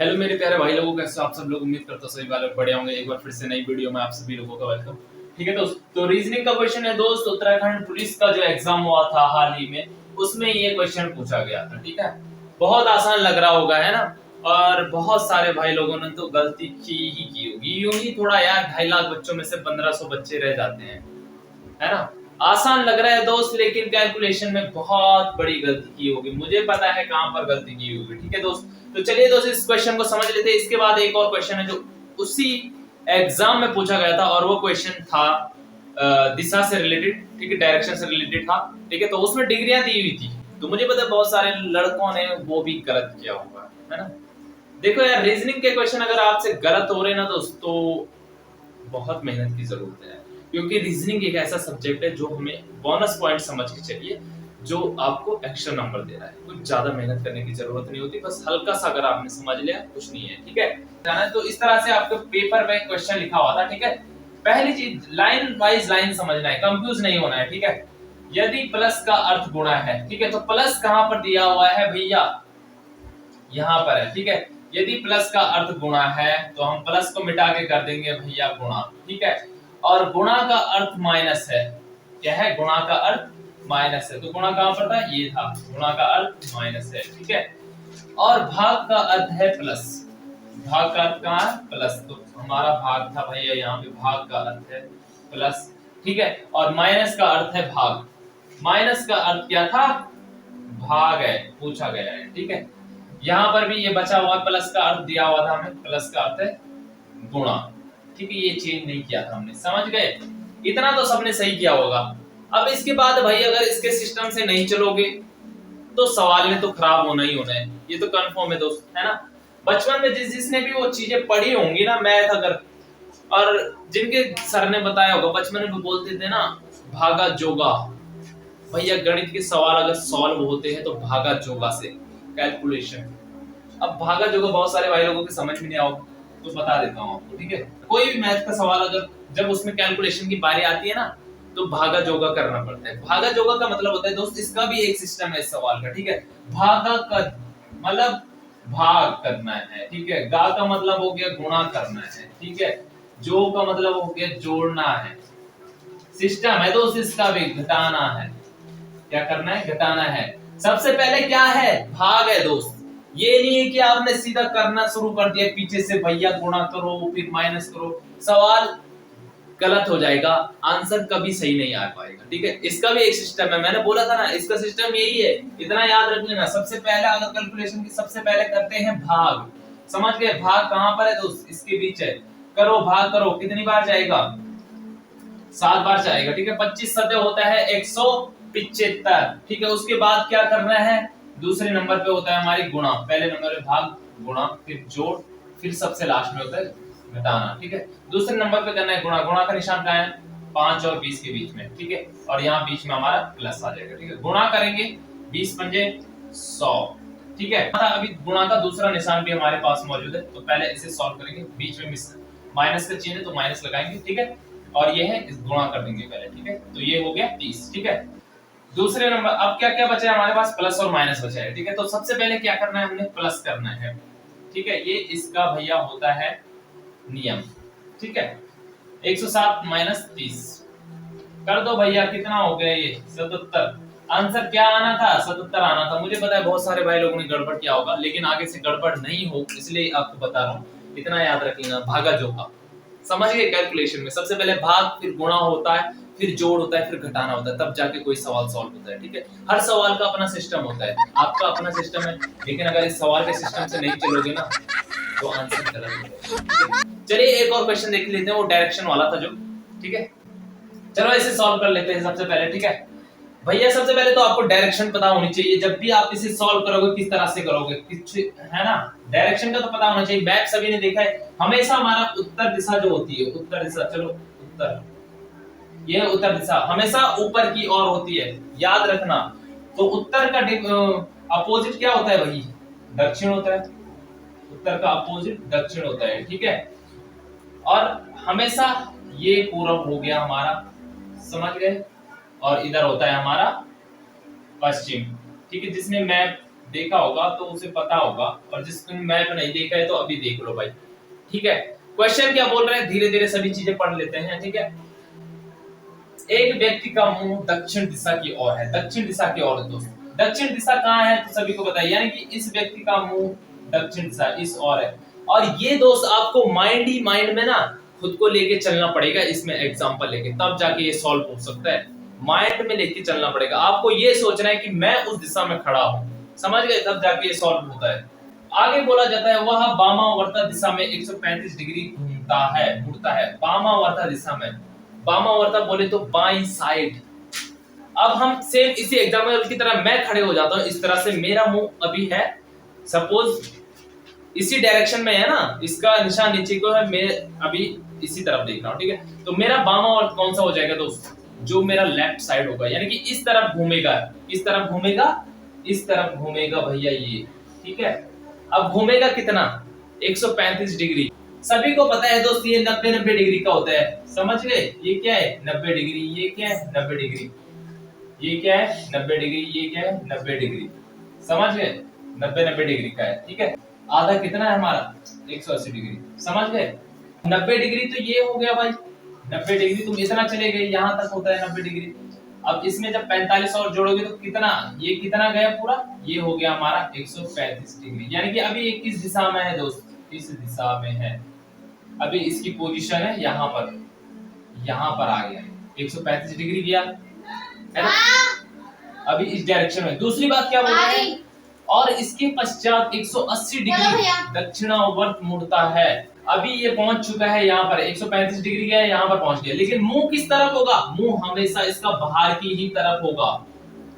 Hello मेरे प्यारे भाई लोगों, कैसे आप सब लोग। उम्मीद करता हूं सभी वाले बढ़िया होंगे। एक बार फिर से नई वीडियो में आप सभी लोगों का वेलकम। ठीक है दोस्त, तो रीजनिंग का क्वेश्चन है दोस्त। उत्तराखंड पुलिस का जो एग्जाम हुआ था हाल ही में, उसमें ये क्वेश्चन पूछा गया था। ठीक है, बहुत आसान लग रहा होगा, है ना। और बहुत सारे भाई लोगों ने तो गलती की होगी। यूं ही थोड़ा यार, 2.5 लाख बच्चों में से 1500 बच्चे रह जाते हैं, है ना। आसान लग रहा है दोस्त, लेकिन कैलकुलेशन में बहुत बड़ी गलती की होगी। मुझे पता है कहां पर गलती की होगी। ठीक है दोस्त, तो चलिए दोस्त इस क्वेश्चन को समझ लेते हैं। इसके बाद एक और क्वेश्चन है जो उसी एग्जाम में पूछा गया था, और वो क्वेश्चन था दिशा से रिलेटेड। ठीक है, डायरेक्शन से रिलेटेड था। ठीक है, तो उसमें डिग्रियां दी हुई थी। तो मुझे पता है बहुत सारे लड़कों ने वो भी गलत किया होगा, है ना। देखो यार, रीजनिंग के क्वेश्चन अगर आपसे गलत हो रहे हैं ना दोस्तों, बहुत मेहनत की जरूरत है। क्योंकि रीजनिंग एक ऐसा सब्जेक्ट है जो हमें बोनस पॉइंट समझ के चलिए, जो आपको एक्स्ट्रा नंबर दे रहा है। कुछ ज्यादा मेहनत करने की जरूरत नहीं होती, बस हल्का सा अगर आपने समझ लिया, कुछ नहीं है। ठीक है, तो इस तरह से आपके पेपर में क्वेश्चन लिखा हुआ था। ठीक है, पहली चीज, लाइन वाइज लाइन समझना है, कंफ्यूज नहीं होना है। ठीक है, यदि प्लस का अर्थ गुणा है, ठीक है, तो प्लस कहां पर दिया हुआ है भैया, यहाँ पर है। ठीक है, यदि प्लस का अर्थ गुणा है तो हम प्लस को मिटा के कर देंगे भैया गुणा। ठीक है, और गुणा का अर्थ माइनस है। क्या है, गुणा का अर्थ माइनस है। तो गुणा कहां पर था, ये था, गुणा का अर्थ माइनस है। ठीक है, और भाग का अर्थ है प्लस। भाग का अर्थ कहां है, प्लस। तो हमारा भाग था भैया, यहाँ पे भाग का अर्थ है प्लस। ठीक है, और माइनस का अर्थ है भाग। माइनस का अर्थ क्या था, भाग है, पूछा गया है। ठीक है, यहाँ पर भी ये बचा हुआ प्लस का अर्थ दिया हुआ था हमें, प्लस का अर्थ है गुणा। ठीक है, ये चेंज नहीं किया था हमने, समझ गए। इतना तो सबने सही किया होगा। अब इसके बाद भाई अगर इसके सिस्टम से नहीं चलोगे तो सवाल में तो खराब होना ही होना है, ये तो कंफर्म है दोस्त, है ना। बचपन में जिसने भी वो चीजें पढ़ी होंगी ना, मैथ अगर, और जिनके सर ने बताया होगा, बचपन में बोलते थे ना, भागा जोगा। भैया गणित के सवाल अगर सॉल्व होते हैं तो भागा जोगा से कैलकुलेशन। अब भागा जोगा बहुत सारे भाई लोगों के समझ में नहीं आओ, तो बता देता हूँ आपको। ठीक है, कोई भी मैथ का सवाल अगर जब उसमें कैलकुलेशन की बारी आती है ना, तो भागा जोगा करना पड़ता है। भागा जोगा का मतलब होता है दोस्त, इसका भी एक सिस्टम है इस सवाल का। ठीक है, भागा का मतलब भाग करना है। ठीक है, गा का मतलब हो गया गुणा करना है। ठीक है, जो का मतलब हो गया जोड़ना है। सिस्टम है दोस्त इसका भी, घटाना है। क्या करना है, घटाना है। सबसे पहले क्या है, भाग है दोस्त। ये नहीं है कि आपने सीधा करना शुरू कर दिया पीछे से, भैया गुणा करो फिर माइनस करो, सवाल गलत हो जाएगा, आंसर कभी सही नहीं आ पाएगा। ठीक है, इसका भी एक सिस्टम है, मैंने बोला था ना, इसका सिस्टम यही है। इतना याद रख लेना, सबसे पहले अगर कैलकुलेशन की सबसे पहले करते हैं भाग। समझ गए, भाग कहां पर है दोस्त, इसके बीच है। करो भाग करो, कितनी बार जाएगा, 7 बार जाएगा। ठीक है, 25 सतह होता है 175। ठीक है, उसके बाद क्या करना है, दूसरे नंबर पे होता है हमारी गुणा। पहले नंबर पे भाग, गुणा, फिर जोड़, फिर सबसे लास्ट में होता है घटाना। ठीक है, दूसरे नंबर पे करना है गुणा। गुणा का निशान कहाँ है, 5 और 20 के बीच में। ठीक है, और यहाँ बीच में हमारा प्लस आ जाएगा। ठीक है, गुणा करेंगे, 20 पंजे 100। ठीक है, अभी गुणा का दूसरा निशान भी हमारे पास मौजूद है, तो पहले इसे सॉल्व करेंगे। बीच में माइनस का चिन्ह है तो माइनस लगाएंगे। ठीक है, और ये है, इस गुणा कर देंगे पहले। ठीक है, तो ये हो गया 30। ठीक है, दूसरे नंबर अब क्या क्या बचा है हमारे पास, प्लस और माइनस बचा है। ठीक है, तो सबसे पहले क्या करना है, हमने प्लस करना है। ठीक है, ये इसका भैया होता है नियम। ठीक है, 107 माइनस 30 कर दो भैया, कितना हो गया ये 77। आंसर क्या आना था, 77 आना था। मुझे पता है बहुत सारे भाई लोगों ने गड़बड़ किया होगा, लेकिन आगे से गड़बड़ नहीं हो इसलिए आपको बता रहा हूँ। इतना याद रख लेना, भागा जोगा। समझ गए, कैलकुलेशन में सबसे पहले भाग, फिर गुणा होता है, फिर जोड़ होता है, फिर घटाना होता है, तब जाके कोई सवाल सॉल्व होता है। ठीक है, हर सवाल का अपना सिस्टम होता है, आपका अपना सिस्टम है, लेकिन अगर इस सवाल के सिस्टम से नहीं चलोगे ना, तो आंसर गलत हो जाएगा। चलिए एक और क्वेश्चन देख लेते हैं, वो डायरेक्शन वाला था जो। ठीक है, चलो इसे सॉल्व कर लेते हैं सबसे पहले। ठीक है भैया, सबसे पहले तो आपको डायरेक्शन पता होनी चाहिए। जब भी आप इसे सॉल्व करोगे किस तरह से करोगे, किस, है ना, डायरेक्शन का तो पता होना चाहिए। मैप सभी ने देखा है, हमेशा हमारा उत्तर दिशा जो होती है, उत्तर दिशा, चलो उत्तर, ये उत्तर दिशा हमेशा ऊपर की ओर होती है, याद रखना। तो उत्तर का अपोजिट क्या होता है भाई, दक्षिण होता है। उत्तर का अपोजिट दक्षिण होता है। ठीक है, और हमेशा ये पूरब हो गया हमारा, समझ गए, और इधर होता है हमारा पश्चिम। ठीक है, जिसने मैप देखा होगा तो उसे पता होगा, और जिसने मैप नहीं देखा है तो अभी देख लो भाई। ठीक है, क्वेश्चन क्या बोल रहे हैं, धीरे धीरे सभी चीजें पढ़ लेते हैं। ठीक है, एक व्यक्ति का मुंह दक्षिण दिशा की ओर है, दक्षिण दिशा की ओर है दोस्तों। दक्षिण दिशा कहाँ है तो सभी को बताइए, यानी कि इस व्यक्ति का मुंह दक्षिण दिशा इस ओर है। और ये दोस्त आपको माइंड ही माइंड में ना खुद को लेके चलना पड़ेगा, इसमें एग्जांपल लेके, तब जाके ये सॉल्व हो सकता है। माइंड में लेके चलना पड़ेगा आपको, ये सोचना है कि मैं उस दिशा में खड़ा हूं, समझ गए, तब जाके ये सॉल्व होता है। आगे बोला जाता है वह वामावर्त दिशा में 135 डिग्री घूमता है, मुड़ता है, वामावर्त दिशा में। वामावर्त बोले तो बाई साइड। अब हम सेम इसी एग्जाम्पल की तरह मैं खड़े हो जाता हूं, इस तरह से मेरा मुंह अभी है सपोज इसी डायरेक्शन में है ना, इसका निशान नीचे को है, मैं अभी इसी तरफ देख रहा हूं। ठीक है, तो मेरा वामावर्त कौन सा हो जाएगा दोस्त, जो मेरा लेफ्ट साइड होगा, यानी कि इस तरफ घूमेगा, इस तरफ घूमेगा, इस तरफ घूमेगा भैया ये। ठीक है, अब घूमेगा कितना, 135 डिग्री। सभी को पता है दोस्त ये 90-90 डिग्री का होता है, समझ गए, ये क्या है 90 डिग्री, ये क्या है 90 डिग्री, ये क्या है 90 डिग्री, ये क्या है 90 डिग्री, समझ गए, 90-90 डिग्री का है। ठीक है, आधा कितना है हमारा 180 डिग्री, समझ गए। 90 डिग्री तो ये हो गया भाई, 90 डिग्री तुम इतना चले गए, यहां तक होता है 90 डिग्री। अब इसमें जब 45 और जोड़ोगे तो कितना, ये कितना गया पूरा, ये हो गया हमारा 135 डिग्री, यानी कि अभी ये किस दिशा में है दोस्त, इस दिशा में है। अभी इसकी पोजीशन है यहाँ पर आ गया 135 डिग्री गया है ना, अभी इस डायरेक्शन में। दूसरी बात क्या बोल रहे हैं, और इसके पश्चात 180 डिग्री दक्षिणावर्त मुड़ता है। अभी ये पहुंच चुका है यहाँ पर, 135 डिग्री गया, यहाँ पर पहुंच गया, लेकिन मुंह किस तरफ होगा, मुंह हमेशा इसका बाहर की ही तरफ होगा।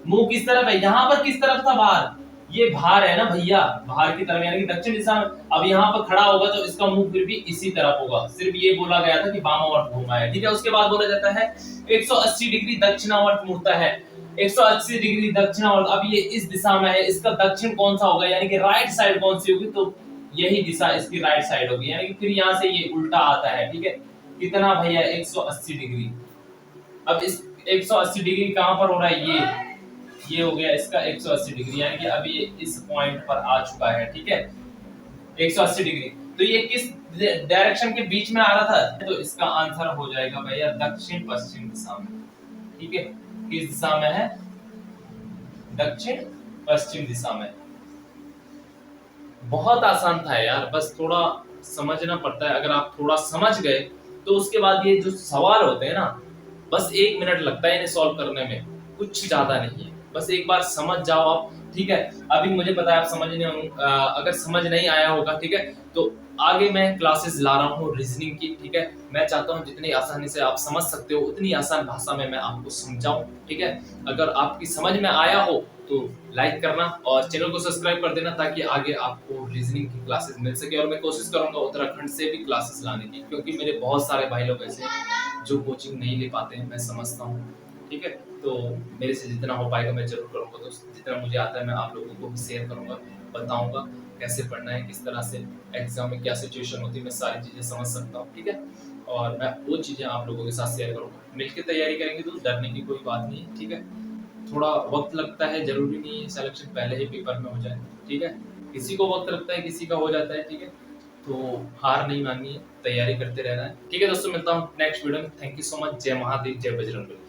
मुंह किस तरफ है, यहाँ पर किस तरफ था बाहर, ये बाहर है ना भैया, बाहर की तरफ, यानी कि दक्षिण दिशा में। अब यहाँ पर खड़ा होगा तो इसका मुंह फिर भी इसी तरफ होगा, सिर्फ ये बोला गया था कि वामावर्त घूमा है। ठीक है, उसके बाद बोला जाता है 180 डिग्री दक्षिणावर्त मुड़ता है, 180 डिग्री दक्षिणावर्त। अब ये इस दिशा में है, इसका दक्षिण कौन सा होगा, यानी कि राइट साइड कौन सी होगी, तो यही दिशा इसकी राइट साइड होगी, यानी कि फिर यहाँ से ये उल्टा आता है। ठीक है, कितना भैया 180 डिग्री। अब इस 180 डिग्री कहां पर हो रहा है, ये हो गया इसका 180 डिग्री, यानी कि अभी ये इस पॉइंट पर आ चुका है। ठीक है, 180 डिग्री, तो ये किस डायरेक्शन के बीच में आ रहा था, तो इसका आंसर हो जाएगा भैया दक्षिण पश्चिम दिशा में। ठीक है, किस दिशा में है, दक्षिण पश्चिम दिशा में। बहुत आसान था यार, बस थोड़ा समझना पड़ता है। अगर आप थोड़ा समझ गए तो उसके बाद ये जो सवाल होते हैं ना, बस 1 मिनट लगता है इन्हें सॉल्व करने में, कुछ ज्यादा नहीं है, बस एक बार समझ जाओ आप। ठीक है, अभी मुझे पता है आप अगर समझ नहीं आया होगा, ठीक है, तो आगे मैं क्लासेस ला रहा हूँ रीजनिंग की। ठीक है, मैं चाहता हूँ जितनी आसानी से आप समझ सकते हो उतनी आसान भाषा में मैं आपको समझाऊं। ठीक है, अगर आपकी समझ में आया हो तो लाइक करना और चैनल को सब्सक्राइब कर देना, ताकि आगे आपको रीजनिंग की क्लासेस मिल सके। और मैं कोशिश करूंगा उत्तराखंड से भी क्लासेस लाने की, क्योंकि मेरे बहुत सारे भाई लोग ऐसे हैं जो कोचिंग नहीं ले पाते हैं, मैं समझता हूँ। ठीक है, तो मेरे से जितना हो पाएगा मैं जरूर करूंगा दोस्त, जितना मुझे आता है मैं आप लोगों को भी शेयर करूंगा, बताऊंगा कैसे पढ़ना है, किस तरह से एग्जाम में क्या सिचुएशन होती है, मैं सारी चीजें समझ सकता हूँ। ठीक है, और मैं वो चीजें आप लोगों के साथ शेयर करूंगा, मिलकर तैयारी करेंगे तो डरने की कोई बात नहीं है। ठीक है, थोड़ा वक्त लगता है, जरूरी नहीं है सिलेक्शन पहले ही पेपर में हो जाए। ठीक है, किसी को वक्त लगता है, किसी का हो जाता है। ठीक है, तो हार नहीं माननी है, तैयारी करते रहना है। ठीक है दोस्तों, मिलता हूँ नेक्स्ट वीडियो में। थैंक यू सो मच, जय महादेव, जय बजरंग बली।